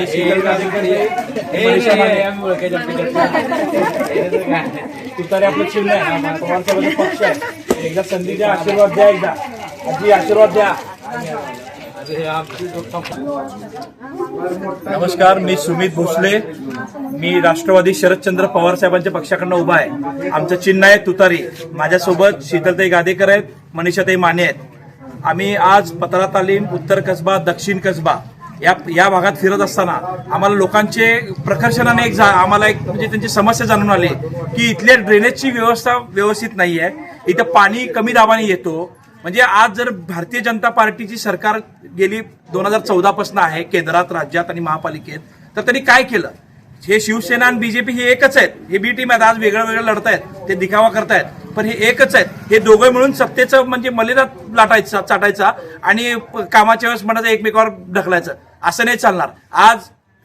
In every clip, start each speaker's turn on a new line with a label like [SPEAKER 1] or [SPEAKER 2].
[SPEAKER 1] शीतल गादेकर तुतारी आपलं चिन्ह आहे ना, पवार साहेबांचा पक्ष आहे. एकदा संधी द्या, आशीर्वाद द्या, एकदा आजी आशीर्वाद द्या. नमस्कार, मी सुमित भोसले. मी राष्ट्रवादी शरदचंद्र पवार साहेबांच्या पक्षाकडनं उभा आहे. आमचं चिन्ह आहे तुतारी. माझ्यासोबत शीतलताई गादेकर आहेत, मनीषाताई माने आहेत. आम्ही आज पत्रा तालीम, उत्तर कसबा, दक्षिण कसबा या भागात फिरत असताना आम्हाला लोकांचे प्रकर्षणाने आम्हाला एक म्हणजे त्यांची समस्या जाणून आली की इथल्या ड्रेनेजची व्यवस्था व्यवस्थित नाही आहे. इथं पाणी कमी दाबाने येतो. म्हणजे आज जर भारतीय जनता पार्टीची सरकार गेली 2014 पासून आहे केंद्रात, राज्यात आणि महापालिकेत, तर त्यांनी काय केलं? हे शिवसेना आणि बीजेपी हे एकच आहेत. हे बी टीम आहेत, आज वेगळं वेगळं लढतायत, ते दिखावा करतायत, पण हे एकच आहेत. हे दोघं मिळून सत्तेचं म्हणजे मलिदा लाटायचा, चाटायचा आणि कामाच्या वेळेस म्हणायचं एकमेकावर ढकलायचं, असं नाही चालणार. आज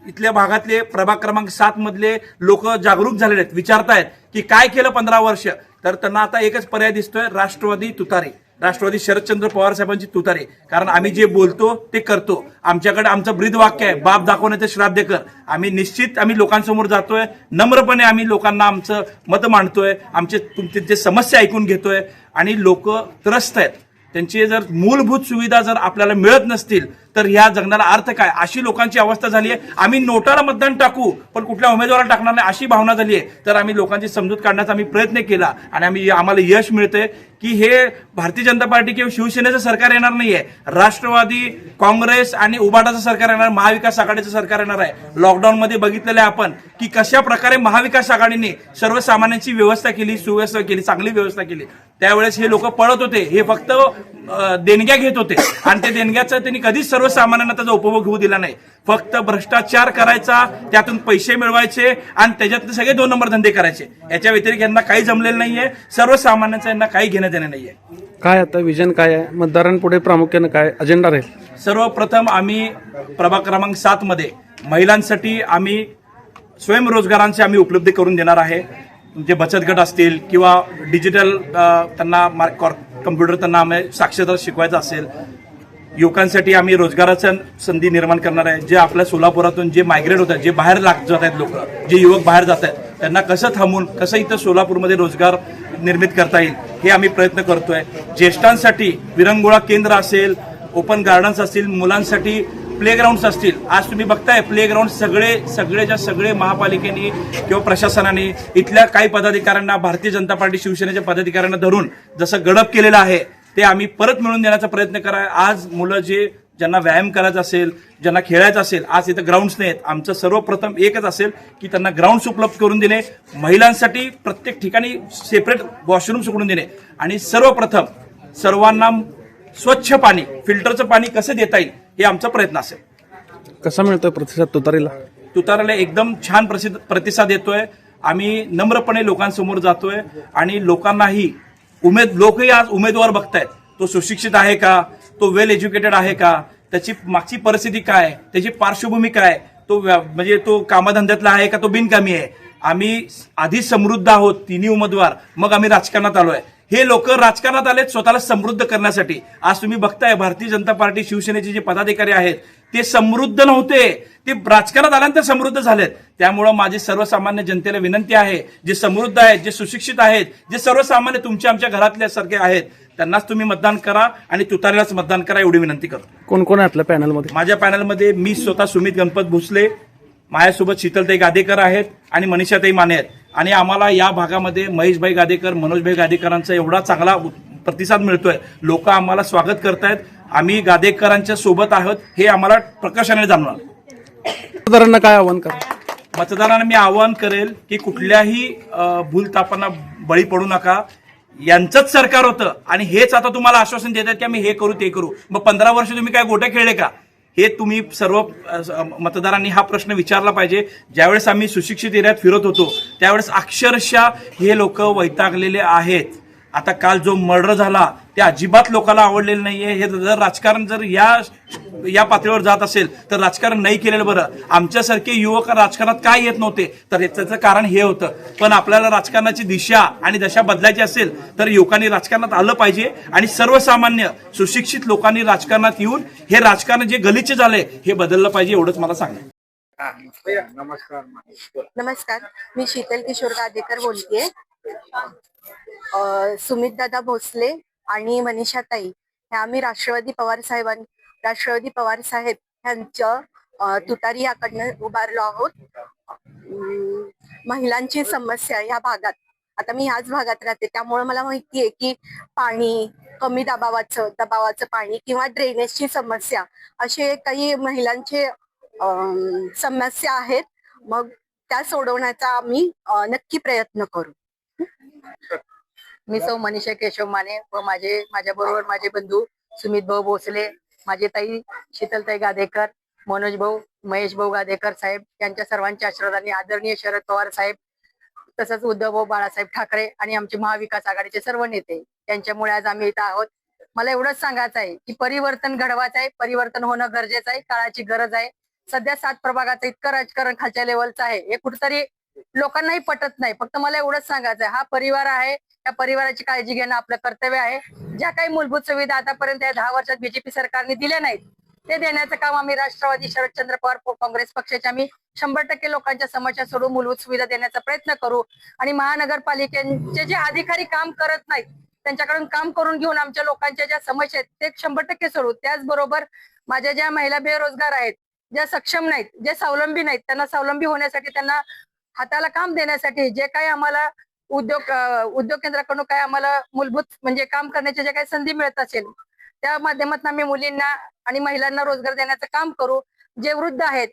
[SPEAKER 1] इथल्या भागातले प्रभाग क्रमांक 7 मधले लोक जागरूक झालेले आहेत, विचारतायत की काय केलं 15 वर्ष. तर त्यांना आता एकच पर्याय दिसतोय, राष्ट्रवादी तुतारी, राष्ट्रवादी शरदचंद्र पवार साहेबांची तुतारी. कारण आम्ही जे बोलतो ते करतो. आमच्याकडे आमचं ब्रीद वाक्य आहे, बाप दाखवण्याचे श्राद्ध कर. आम्ही लोकांसमोर जातोय, नम्रपणे आम्ही लोकांना आमचं मत मांडतोय, तुमचे समस्या ऐकून घेतोय आणि लोक त्रस्त आहेत. त्यांची जर मूलभूत सुविधा जर आपल्याला मिळत नसतील तर ह्या जगण्याला अर्थ काय, अशी लोकांची अवस्था झाली आहे. आम्ही नोटाला मतदान टाकू पण कुठल्या उमेदवाराला टाकणार नाही, अशी भावना झाली आहे. तर आम्ही लोकांची समजूत काढण्याचा प्रयत्न केला आणि आम्हाला यश मिळतंय की हे भारतीय जनता पार्टी किंवा शिवसेनेचं सरकार येणार नाहीये, राष्ट्रवादी, काँग्रेस आणि उबाटाचं सरकार येणार, महाविकास आघाडीचं सरकार येणार आहे. लॉकडाऊनमध्ये बघितलेलं आहे आपण की कशा प्रकारे महाविकास आघाडीने सर्वसामान्यांची व्यवस्था केली, सुव्यवस्था केली, चांगली व्यवस्था केली. त्यावेळेस हे लोक पळत होते, हे फक्त देणग्या घेत होते आणि त्या देणग्याचा त्यांनी कधीच सर्वसामान्यांना त्याचा उपभोग होऊ दिला नाही. फक्त भ्रष्टाचार करायचा, त्यातून पैसे मिळवायचे आणि त्याच्यात सगळे 2 नंबर धंदे करायचे. याच्या व्यतिरिक्त यांना काही जमलेलं नाहीये. सर्वसामान्यांचा यांना काही घेणं देणं नाहीये.
[SPEAKER 2] काय आता विजन काय आहे, मतदारांपुढे प्रामुख्याने काय अजेंडा राहील?
[SPEAKER 1] सर्वप्रथम आम्ही प्रभाग क्रमांक 7 मध्ये महिलांसाठी आम्ही स्वयंरोजगारांचे आम्ही उपलब्ध करून देणार आहे. जे बचत गट असतील किंवा डिजिटल त्यांना कम्प्युटर त्यांना साक्षरता शिकवायचं असेल, युवकांसाठी आम्ही रोजगाराच्या संधी निर्माण करणार आहे. जे आपल्या सोलापुरातून जे मायग्रेट होत आहेत, जे बाहेर जात आहेत लोक, जे युवक बाहेर जात आहेत, त्यांना कसं थांबून कसं इथं सोलापूरमध्ये रोजगार निर्मित करता येईल हे आम्ही प्रयत्न करतोय. ज्येष्ठांसाठी विरंगुळा केंद्र असेल, ओपन गार्डन्स असतील, मुलांसाठी प्लेग्राऊंड्स असतील. आज तुम्ही बघताय प्लेग्राऊंड सगळे महापालिकेने किंवा प्रशासनाने इथल्या काही पदाधिकाऱ्यांना, भारतीय जनता पार्टी शिवसेनेच्या पदाधिकाऱ्यांना धरून जसं गडप केलेलं आहे ते आम्ही परत मिळवून देण्याचा प्रयत्न करा. आज मुलं ज्यांना व्यायाम करायचा असेल, ज्यांना खेळायचं असेल, आज इथं ग्राउंड्स नाहीत. आमचं सर्वप्रथम एकच असेल की त्यांना ग्राउंड्स उपलब्ध करून देणे, महिलांसाठी प्रत्येक ठिकाणी सेपरेट वॉशरूम्स उघडून देणे आणि सर्वप्रथम सर्वांना स्वच्छ पाणी, फिल्टरचं पाणी कसं देता येईल हे आमचा प्रयत्न असेल.
[SPEAKER 2] कसा मिळतोय प्रतिसाद तुतारीला?
[SPEAKER 1] तुतारीला एकदम छान प्रतिसाद येतोय. आम्ही नम्रपणे लोकांसमोर जातोय आणि लोकांनाही लोकही आज उमेदवार बघतायत. तो सुशिक्षित आहे का, तो वेल एज्युकेटेड आहे का, त्याची मागची परिस्थिती काय, त्याची पार्श्वभूमी काय, म्हणजे तो कामधंद्यातला आहे का, तो बिनकामी आहे. आम्ही आधी समृद्ध आहोत, तिन्ही उमेदवार, मग आम्ही राजकारणात आलोय. हे लोक राजकारणात आलेत स्वतःला समृद्ध करण्यासाठी. आज तुम्ही बघताय भारतीय जनता पार्टी शिवसेनेचे जे पदाधिकारी आहेत ते समृद्ध नव्हते, ते राजकारणात आल्यानंतर समृद्ध झालेत. त्यामुळं माझी सर्वसामान्य जनतेला विनंती आहे, जे समृद्ध आहेत, जे सुशिक्षित आहेत, जे सर्वसामान्य तुमच्या आमच्या घरातल्यासारखे आहेत, त्यांनाच तुम्ही मतदान करा आणि तुतारीलाच मतदान करा, एवढी विनंती करतो.
[SPEAKER 2] कोण कोण आहे आपल्या पॅनलमध्ये?
[SPEAKER 1] माझ्या पॅनलमध्ये मी स्वतः सुमित गणपत भोसले, माझ्यासोबत शीतलताई गादेकर आहेत आणि मनीषाताई माने आहेत. आणि आम्हाला या भागामध्ये महेशभाई गादेकर, मनोजभाई गादेकरांचा एवढा चांगला प्रतिसाद मिळतोय, लोक आम्हाला स्वागत करतायत. आम्ही गादेकरांच्या सोबत आहोत हे आम्हाला प्रकाशाने जाणवणार.
[SPEAKER 2] मतदारांना काय आव्हान करा?
[SPEAKER 1] मतदारांना मी आवाहन करेल की कुठल्याही भूलतापांना बळी पडू नका. यांचंच सरकार होतं आणि हेच आता तुम्हाला आश्वासन देतात की आम्ही हे करू ते करू. मग 15 वर्ष तुम्ही काय गोट्या खेळले का? हे तुम्ही सर्व मतदारांनी हा प्रश्न विचारला पाहिजे. ज्यावेळेस आम्ही सुशिक्षित एरियात फिरत होतो त्यावेळेस अक्षरशः हे लोक वैतागलेले आहेत. आता काल जो मर्डर झाला ते अजिबात लोकांना आवडलेलं नाहीये. हे जर राजकारण जर या पातळीवर जात असेल तर राजकारण नाही केलेलं बरं. आमच्यासारखे युवक राजकारणात काय येत नव्हते तर त्याचं कारण हे होतं. पण आपल्याला राजकारणाची दिशा आणि दशा बदलायची असेल तर युवकांनी राजकारणात आलं पाहिजे आणि सर्वसामान्य सुशिक्षित लोकांनी राजकारणात येऊन हे राजकारण जे गलिच्छ झालंय हे बदललं पाहिजे, एवढंच मला सांगणं.
[SPEAKER 3] नमस्कार, मी शीतल किशोर गादेकर बोलतेय. सुमित दादा भोसले आणि मनीषा ताई ह्या आम्ही राष्ट्रवादी पवार साहेब यांच्या तुतारी याकडनं उभारलो आहोत. महिलांची समस्या या भागात, आता मी ह्याच भागात राहते त्यामुळे मला माहिती आहे की पाणी, कमी दबावाचं पाणी किंवा ड्रेनेजची समस्या असे काही महिलांचे समस्या आहेत. मग त्या सोडवण्याचा आम्ही नक्की प्रयत्न करू.
[SPEAKER 4] मी सौ मनीषा केशव माने व माझ्या बरोबर माझे बंधू सुमित भाऊ भोसले, माझे ताई शीतलताई गादेकर, मनोज भाऊ, महेश भाऊ गादेकर साहेब यांच्या सर्वांच्या आशीर्वादाने आदरणीय शरद पवार साहेब तसंच उद्धव भाऊ बाळासाहेब ठाकरे आणि आमचे महाविकास आघाडीचे सर्व नेते यांच्यामुळे आज आम्ही इथं आहोत. मला एवढंच सांगायचं आहे की परिवर्तन घडवायचं आहे, परिवर्तन होणं गरजेचं आहे, काळाची गरज आहे. सध्या 7 प्रभागाचं इतकं राजकारण खालच्या लेवलचं आहे, हे कुठेतरी लोकांनाही पटत नाही. फक्त मला एवढंच सांगायचं आहे, हा परिवार आहे, त्या परिवाराची काळजी घेणं आपलं कर्तव्य आहे. ज्या काही मूलभूत सुविधा आतापर्यंत या 10 वर्षात बीजेपी सरकारने दिल्या नाहीत ते देण्याचं काम आम्ही राष्ट्रवादी शरदचंद्र पवार काँग्रेस पक्षाचे आम्ही 100% लोकांच्या समस्या सोडून मूलभूत सुविधा देण्याचा प्रयत्न करू. आणि महानगरपालिकेचे जे अधिकारी काम करत नाहीत त्यांच्याकडून काम करून घेऊन आमच्या लोकांच्या ज्या समस्या आहेत ते 100% सोडू. त्याचबरोबर माझ्या ज्या महिला बेरोजगार आहेत, ज्या सक्षम नाहीत, जे स्वावलंबी नाहीत, त्यांना स्वावलंबी होण्यासाठी, त्यांना हाताला काम देण्यासाठी जे काही आम्हाला उद्योग केंद्राकडून काय आम्हाला मूलभूत म्हणजे काम करण्याची जे काही संधी मिळत असेल त्या माध्यमातून आम्ही मुलींना आणि महिलांना रोजगार देण्याचं काम करू. जे वृद्ध आहेत,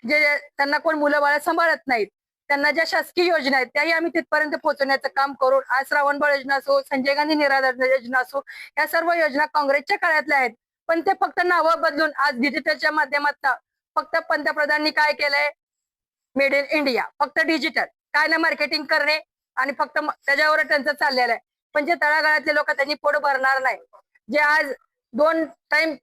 [SPEAKER 4] जे त्यांना कोण मुलं बाळ सांभाळत नाहीत, त्यांना ज्या शासकीय योजना आहेत त्याही आम्ही तिथपर्यंत पोहोचवण्याचं काम करू. आज श्रावणबाळ योजना असो, संजय गांधी निराधार योजना असो, या सर्व योजना काँग्रेसच्या काळातल्या आहेत. पण ते फक्त नावं बदलून आज डिजिटलच्या माध्यमातून फक्त पंतप्रधानांनी काय केलंय, मेड इन इंडिया, फक्त डिजिटल, काय ना मार्केटिंग करणे आणि फक्त त्याच्यावर त्यांचं चाललेलं आहे. पण जे तळागाळातले लोक त्यांनी पोट भरणार नाही, जे आज 2 टाइम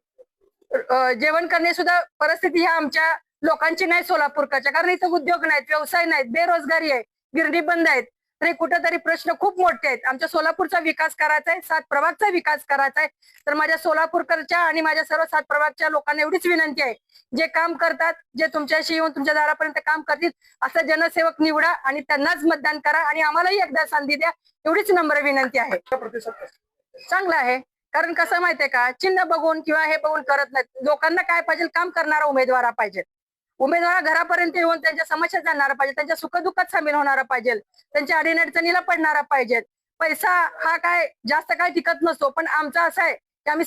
[SPEAKER 4] जेवण करणे सुद्धा परिस्थिती ह्या आमच्या लोकांची नाही सोलापूरच्या, कारण इथं उद्योग नाहीत, व्यवसाय नाहीत, बेरोजगारी आहे, गिरणी बंद आहेत. तरी कुठेतरी प्रश्न खूप मोठे आहेत. आमच्या सोलापूरचा विकास करायचा आहे, 7 प्रभागचा विकास करायचा आहे. तर माझ्या सोलापूरकरच्या आणि माझ्या सर्व 7 प्रभागच्या लोकांना एवढीच विनंती आहे, जे काम करतात, जे तुमच्याशी येऊन तुमच्या दारापर्यंत काम करतील असं जनसेवक निवडा आणि त्यांनाच मतदान करा आणि आम्हालाही एकदा संधी द्या, एवढीच नम्र विनंती आहे. चांगला आहे, कारण कसं माहितीये का, चिन्ह बघून किंवा हे बघून करत नाहीत. लोकांना काय पाहिजे, काम करणारा उमेदवार पाहिजे. उमेदवार घरापर्यंत येऊन त्यांच्या समस्या जाणणारा पाहिजे, त्यांच्या सुखदुःखात सामील होणारा पाहिजे, त्यांच्या अडीअडचणीला पडणारा पाहिजे. पैसा हा काय जास्त काय टिकत नसतो, पण आमचं असं आहे की आम्ही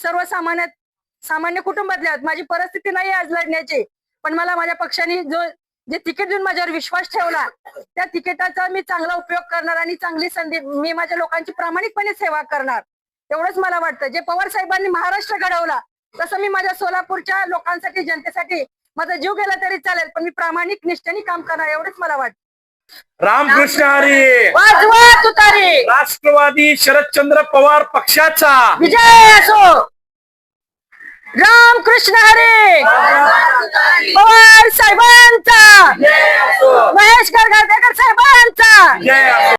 [SPEAKER 4] सामान्य कुटुंबातले आहोत. माझी परिस्थिती नाही आज लढण्याची, पण मला माझ्या पक्षाने जे तिकीट देऊन माझ्यावर विश्वास ठेवला त्या तिकिटाचा मी चांगला उपयोग करणार आणि चांगली संधी, मी माझ्या लोकांची प्रामाणिकपणे सेवा करणार. एवढंच मला वाटतं. जे पवार साहेबांनी महाराष्ट्र घडवला तसं मी माझ्या सोलापूरच्या लोकांसाठी, जनतेसाठी माझा जीव गेला तरी चालेल, पण मी प्रामाणिक निष्ठेने काम करणार, एवढंच मला वाटतं.
[SPEAKER 1] रामकृष्ण हरी.
[SPEAKER 4] वाजवा तुतारी.
[SPEAKER 1] राष्ट्रवादी शरदचंद्र पवार पक्षाचा
[SPEAKER 4] विजय असो. रामकृष्ण हरी. पवार साहेबांचा, महेश गादेकर साहेबांचा.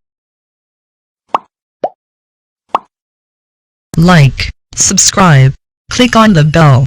[SPEAKER 5] Like, subscribe, click on the bell.